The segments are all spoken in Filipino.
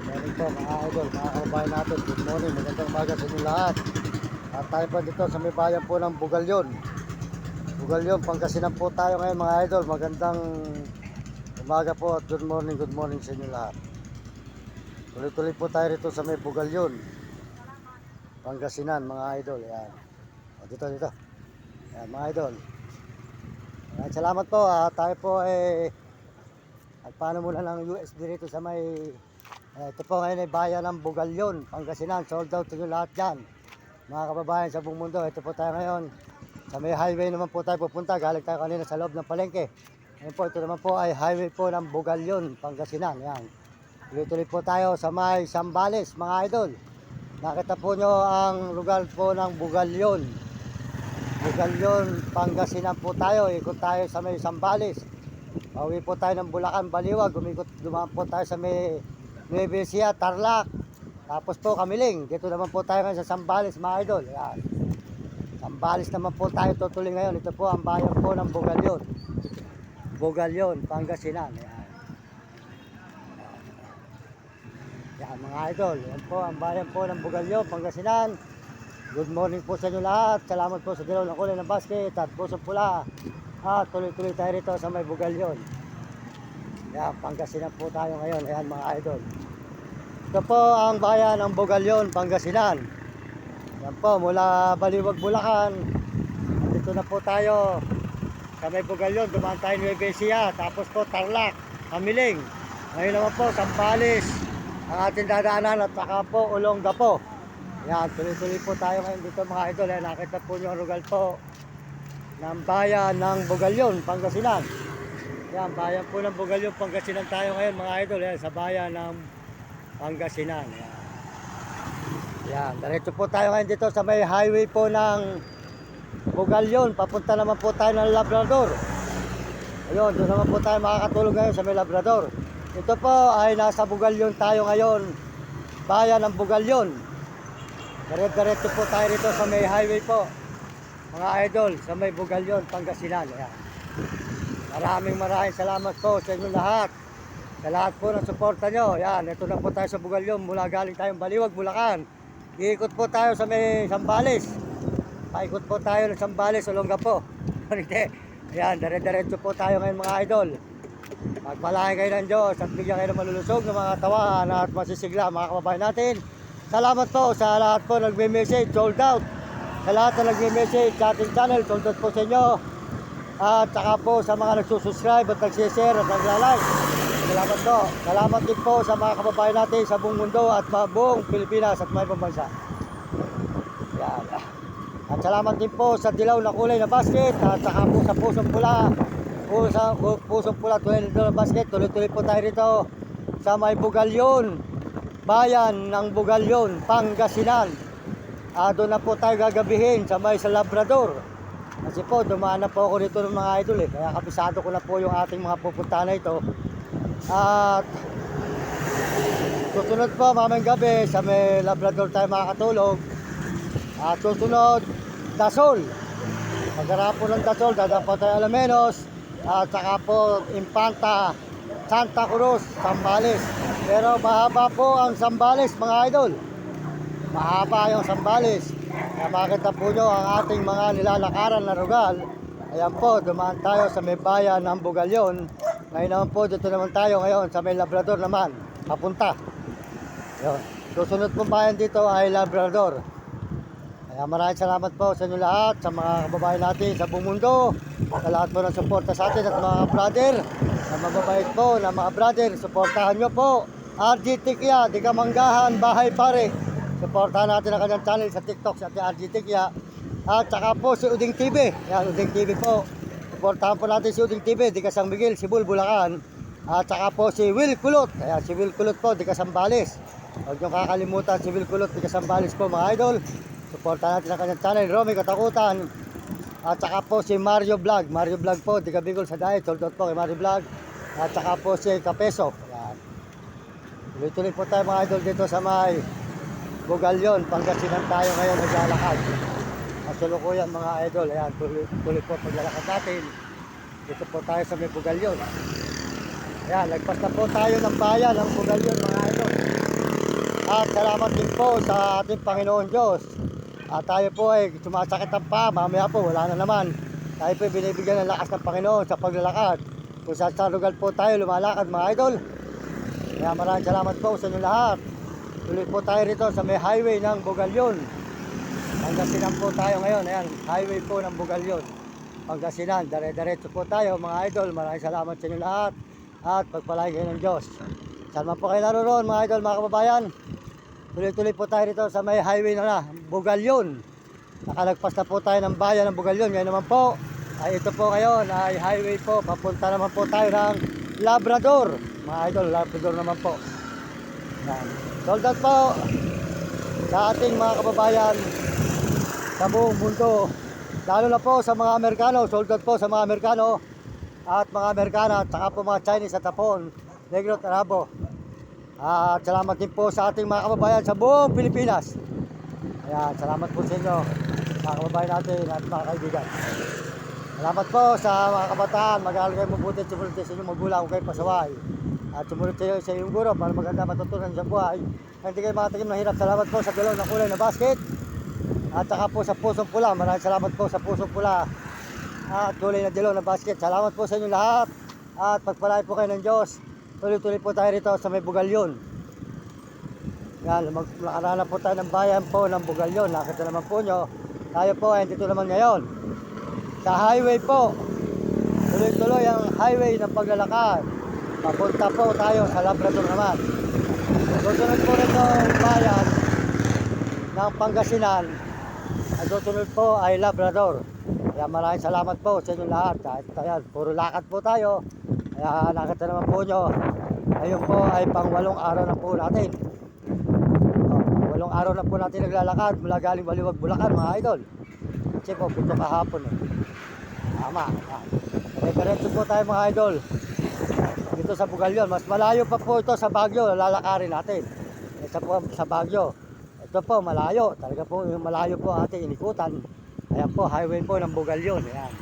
Morning po mga idol, mga kababayan natin. Good morning, magandang umaga sa inyo lahat. At tayo po dito sa may bayan po ng Bugalyon. Bugalyon, Pangasinan po tayo ngayon mga idol. Magandang umaga po at good morning sa inyo lahat. Tuloy-tuloy po tayo rito sa may Bugalyon, Pangasinan mga idol. Ayan. O, dito. Ayan mga idol. Ayan, salamat po. Tayo po nagpaano muna ng USB dito sa may ito po ngayon ay bayan ng Bugalyon, Pangasinan. Sold out nyo lahat dyan. Mga kababayan sa buong mundo, ito po tayo ngayon. Sa may highway naman po tayo pupunta. Galing tayo kanina sa loob ng palengke. Ngayon po, ito naman po ay highway po ng Bugalyon, Pangasinan. Yan. Tuloy-tuloy po tayo sa may Sambales, mga idol. Nakita po nyo ang lugar po ng Bugalyon. Bugalyon, Pangasinan po tayo. Ikot tayo sa may Sambales. Pauwi po tayo ng Bulacan, Baliwag. Dumaan po tayo sa may Nueva Ecija, Tarlac. Tapos po Kamiling. Dito naman po tayo ngayon sa Sambales, mga idol. Yan. Sambales naman po tayo tutuloy ngayon. Ito po ang bayan po ng Bugalyon. Bugalyon, Pangasinan. Yan. Yan mga idol. Yan po ang bayan po ng Bugalyon, Pangasinan. Good morning po sa inyo lahat. Salamat po sa dilaw ng kulay ng basket at pusong pula. Tuloy-tuloy tayo rito sa may Bugalyon. Yan, Pangasinan po tayo ngayon. Ayan mga idol. Ito po ang bayan ng Bugalyon, Pangasinan. Yan po, mula Baliwag, Bulacan. Dito na po tayo sa may Bugalyon. Dumaan tayo Nueva Ecija. Tapos po Tarlac, Kamiling. Ngayon naman po, Sambales ang ating dadaanan at saka po Olonga po. Yan, tuloy-tuloy po tayo ngayon dito mga idol. Yan, nakita po nyo ang lugar po ng bayan ng Bugalyon, Pangasinan. Yan, bayan po ng Bugalyon, Pangasinan tayo ngayon mga idol. Yan, sa bayan ng Pangasinan. Yan. Yan, diretso po tayo ngayon dito sa may highway po ng Bugalyon. Papunta naman po tayo ng Labrador. Ayun, doon naman po tayo makakatulog ngayon sa may Labrador. Ito po ay nasa Bugalyon tayo ngayon. Bayan ng Bugalyon. Diretso po tayo rito sa may highway po. Mga idol, sa may Bugalyon, Pangasinan. Yan. Maraming salamat po sa inyo lahat. Sa lahat po ng suporta nyo. Yan, ito na po tayo sa Bugalyon. Mula galing tayong Baliwag, Bulacan. Iikot po tayo sa may Sambales. Paikot po tayo ng Sambales, Olonga po. Yan, diretso po tayo ngayon mga idol. Magpalain kayo ng Diyos at bigyan kayo ng malulusog ng mga tawaan at masisigla mga kababayan natin. Salamat po sa lahat po nagme-message, sold out. Sa lahat na nagme-message sa ating channel, sold out po sa inyo. At saka po sa mga nagsusubscribe at nagsishare at nagla-like. Salamat po. Salamat din po sa mga kababayan natin sa buong mundo at buong Pilipinas at may ibang bansa. Yan. At salamat din po sa dilaw na kulay na basket at saka po sa pusong pula. Pusong pula kulay na basket. Tuloy-tuloy po tayo rito sa may Bugalyon. Bayan ng Bugalyon, Pangasinan. Doon na po tayo gagabihin sa may sa Labrador. Kasi po, dumaan na po ako dito ng mga idol Kaya kabisado ko na po yung ating mga pupuntahan na ito. At susunod po mamayang gabi sa may Labrador tayo makakatulog. At susunod, Dasol. Pagkarap po ng Dasol, dadaan po tayo Alamenos. At saka po Infanta, Santa Cruz, Sambales. Pero mahaba po ang Sambales mga idol. Mahaba yung Sambales. Kaya makita po nyo ang ating mga nilalakaran na rugal. Ayan po, dumaan tayo sa may bayan ng Bugalyon. Ngayon naman po, dito naman tayo ngayon sa may Labrador naman. Papunta. Yun. Susunod pong bayan dito ay Labrador. Kaya maraming salamat po sa inyo lahat, sa mga kababayan natin sa buong mundo. Sa lahat po ng suporta sa atin at mga brother. Sa mababait po na mga brother, suportahan nyo po. RG Tikya, Di Kamanggahan, Bahay Pare. Suportahan natin ang kanyang channel sa TikTok sa RG Tikya. At saka po si Uding TV. Yan, Uding TV po. Suportahan po natin si Uding TV, Di San Miguel, Sibul, Bulacan. At saka po si Will Kulot. Ayan, si Will Kulot po, Di Sambales. Huwag nyo kakalimutan si Will Kulot, Di Sambales po mga idol. Suportahan natin ang kanyang channel, Romy Katakutan. At saka po si Mario Vlog. Mario Vlog po, Di Bicol sa Diet. Sold out po kay Mario Vlog. At saka po si Kapeso. Ayan. Tuloy-tuloy po tayo mga idol dito sa may Bugalyon, Pangasinan tayo ngayon naglalakad. At tulukuyan mga idol, ayan, tuloy po paglalakad natin. Dito po tayo sa may Bugalyon. Ayan, nagpas na po tayo ng bayan ng Bugalyon mga idol. At salamat din po sa ating Panginoon Diyos. At tayo po ay sumasakit ang paa, mamaya po wala na naman. Tayo po binibigyan ng lakas ng Panginoon sa paglalakad. Kung sa lugar po tayo lumalakad mga idol. Kaya maraming salamat po sa inyo lahat. Tuloy po tayo rito sa may highway ng Bugalyon. Pangasinan po tayo ngayon. Ayan, highway po ng Bugalyon. Pangasinan, dire-diretso po tayo mga idol. Maraming salamat sa inyo lahat. At pagpalain kayo ng Diyos. Saan man po kayo naroon mga idol, mga kababayan. Tuloy-tuloy po tayo rito sa may highway na Bugalyon. Nakalagpas na po tayo ng bayan ng Bugalyon. Ngayon naman po, ay ito po ngayon ay highway po. Papunta naman po tayo ng Labrador. Mga idol, Labrador naman po. Sold out po sa ating mga kababayan sa buong mundo. Lalo na po sa mga Amerikano. Sold out po sa mga Amerikano at mga Amerikana at saka po mga Chinese at Japon, Negro at Arabo. At salamat din po sa ating mga kababayan sa buong Pilipinas. Ayan, salamat po sa inyo mga kababayan natin at mga kaibigan. Salamat po sa mga kabataan. Mag-aaral kayo mabuti at sumunod sa inyong magulang kung kayo pasaway. At sumunod sa inyong guro para maganda matutunan sa buhay. Hindi kayo makatikim ng hirap. Salamat po sa dilaw ng kulay na basket. At saka po sa pusong pula. Maraming salamat po sa pusong pula at kulay na dilaw na basket. Salamat po sa inyo lahat. At pagpalain po kayo ng Diyos. Tuloy-tuloy po tayo rito sa may Bugalyon. Yan, makarana po tayo ng bayan po ng Bugalyon. Nakita naman po nyo. Tayo po ay dito naman ngayon sa highway po. Tuloy-tuloy ang highway ng paglalakad. Papunta po tayo sa Labrador naman. Susunod po rito ang bayan ng Pangasinan. Ang susunod po ay Labrador. Kaya maraming salamat po sa inyo lahat. Kahit puro lakad po tayo. Kaya nakita naman po nyo. Ngayon po ay pang-8 araw na po natin. Pang-8 araw na po natin naglalakad mula galing Baliwag, Bulacan mga idol. Kasi po, punto kahapon eh. Tama. Diretso po tayo mga idol. Dito sa Bugalyon. Mas malayo pa po ito sa Baguio. Lalakarin natin. Ito po sa Baguio. Ito po malayo. Talaga po malayo po ating inikutan. Ayan po, highway po ng Bugalyon. Ayan.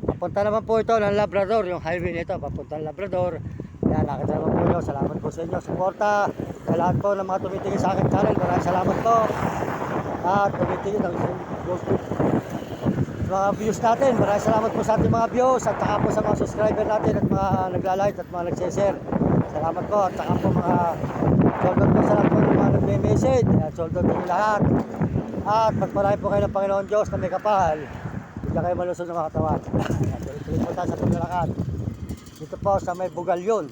Papunta naman po ito ng Labrador. Yung highway nito, papunta ng Labrador. Ayan, nakita naman po nyo. Salamat po sa inyo. Suporta sa lahat po ng mga tumitingin sa akin channel. Maraming salamat po. At tumitingin ng mga views natin. Maraming salamat po sa ating mga views. At saka po sa mga subscriber natin at mga nagla-like at mga nag-share. Salamat po. At saka po mga sold out po sa lahat po ng mga nagme-message. Ayan, sold out po lahat. At pagpalain po kayo ng Panginoon Diyos na may kapal. Hindi kayo malusog ng mga katawan. Tuloy po tayo sa paglalakad. Dito po sa may Bugalyon.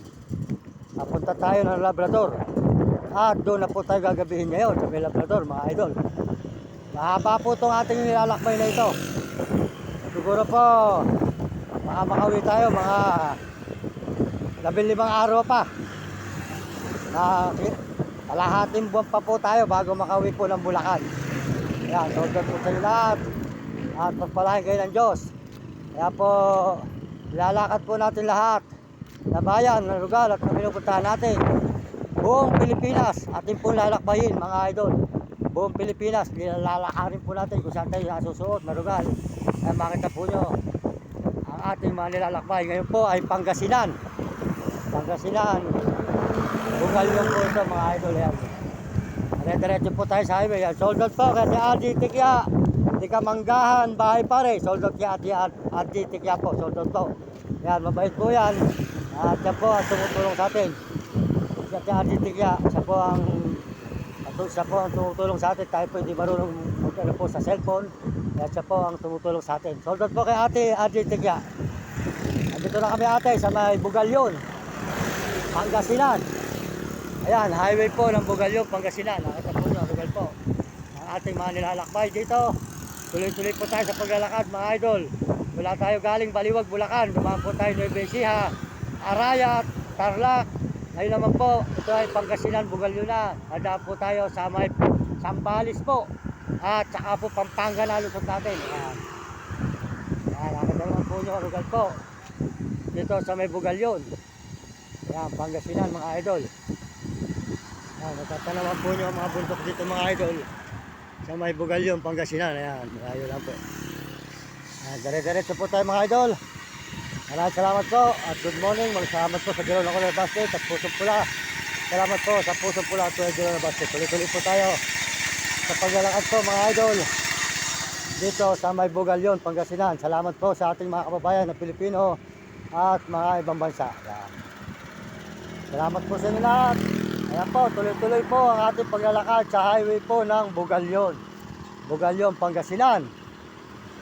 Napunta tayo ng Labrador. At doon na po tayo gagabihin ngayon sa may Labrador mga idol. Mahaba po itong ating nilalakbay na ito. Siguro po baka makauwi tayo mga 15 araw pa. Kalahating buwan pa po tayo bago makauwi po ng Bulacan. Ayan, sold out po sa inyo lahat. At pagpalain kayo ng Diyos. Kaya po, lalakad po natin lahat na bayan, na lugar at na pinupuntahan natin. Buong Pilipinas, atin po lalakbayin mga idol. Buong Pilipinas, nilalakarin po natin kung saan tayo nasusuot na lugar. Kaya makita po nyo ang ating mga nilalakbay. Ngayon po ay Pangasinan. Pangasinan. Bugalyon po ito mga idol. Ayan. Diretso po tayo sa highway. Sold out po kasi Adi Tikya. Tika Manggahan, bahay pare. Sold out kaya Adi Tikya po. Sold out po. Yan, mabait po yan. At siya po ang tumutulong sa atin. Siya Adi Tikya. Siya po ang tumutulong sa atin. Tayo po hindi marunong magkano po sa cellphone. Kaya siya po ang tumutulong sa atin. Sold out po kay Ate Adi Tikya. Dito na kami ate sa may Bugalyon, Pangasinan. Ayan, highway po ng Bugalyon, Pangasinan. Nakita po nyo, Bugal po. Ang ating mga nilalakbay dito. Tuloy-tuloy po tayo sa paglalakad mga idol. Mula tayo galing Baliwag, Bulacan. Dumaan po tayo Nueva Ecija, Arayat, Tarlac. Ngayon naman po, ito ay Pangasinan, Bugalyon na. Hadaan po tayo sa may Sambales po. At saka po Pampanga na lusot natin. Ayan. Ayan, nakita naman po nyo, Bugal po. Dito sa may Bugalyon. Ayan, Pangasinan mga idol. Ayan, natatanawan po nyo ang mga bundok dito mga idol. Sa may Bugalyon, Pangasinan. Ayan, malayo lang po. Ayan, dire-diretso po tayo mga idol. Maraming salamat po at good morning. Magsalamat po sa Dilaw ng Kulay Basket at Pusong Pula. salamat po sa Pusong Pula at Tulay Dilo na Basket. Tuloy-tuloy po tayo sa paglalakad po mga idol dito sa May Bugalyon, Pangasinan. Salamat po sa ating mga kababayan na Pilipino at mga ibang bansa. Yan. Salamat po sa inyo lahat. Ayan po, tuloy-tuloy po ang ating paglalakad sa highway po ng Bugalyon. Bugalyon, Pangasinan.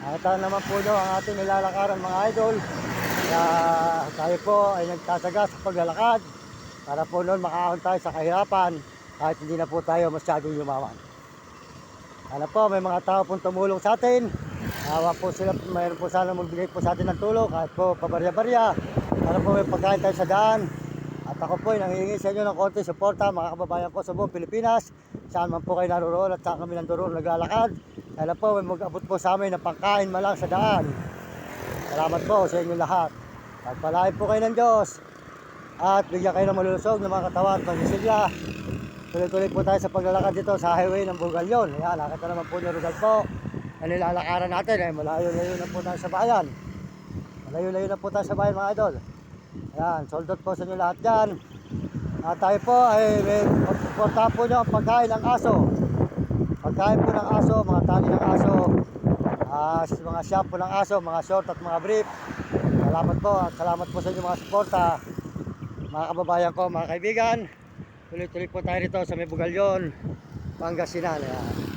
Nakita naman po nyo ang ating nilalakaran mga idol. Kaya tayo po ay nagtasaga sa paglalakad para po noon makaahon tayo sa kahirapan kahit hindi na po tayo masyadong yumaman. Ano po, may mga tao pong tumulong sa atin. Awa po sila, mayroon po sana magbigay po sa atin ng tulong kahit po pabarya-barya. Para po may pagkain tayo sa daan. At ako po ay nangihingi sa inyo ng konti suporta mga kababayan ko sa buong Pilipinas. Saan man po kayo naroon at saan kami nandoon naglalakad. Kaya po may mag-abot po sa amin ng pangkain man lang sa daan. Salamat po sa inyo lahat. Pagpalain po kayo ng Diyos. At bigyan kayo ng malulusog ng mga katawan at pagsisigla. Tuloy-tuloy po tayo sa paglalakad dito sa highway ng Bugalyon. Ayan, nakita naman po ni Rodal po. Ang nilalakaran natin ay malayo-layo na po tayo sa bayan. Malayo-layo na po tayo sa bayan mga idol. Ayan, soldot po sa inyo lahat dyan. At tayo po ay may pagsuportahan po nyo ang pagkain ng aso. Pagkain po ng aso, mga tali ng aso, mga shampoo ng aso, mga short at mga brief. Salamat po at salamat po sa inyo mga suporta. Mga kababayan ko, mga kaibigan. Tuloy-tuloy po tayo rito sa May Bugalyon, Pangasinan. Ayan.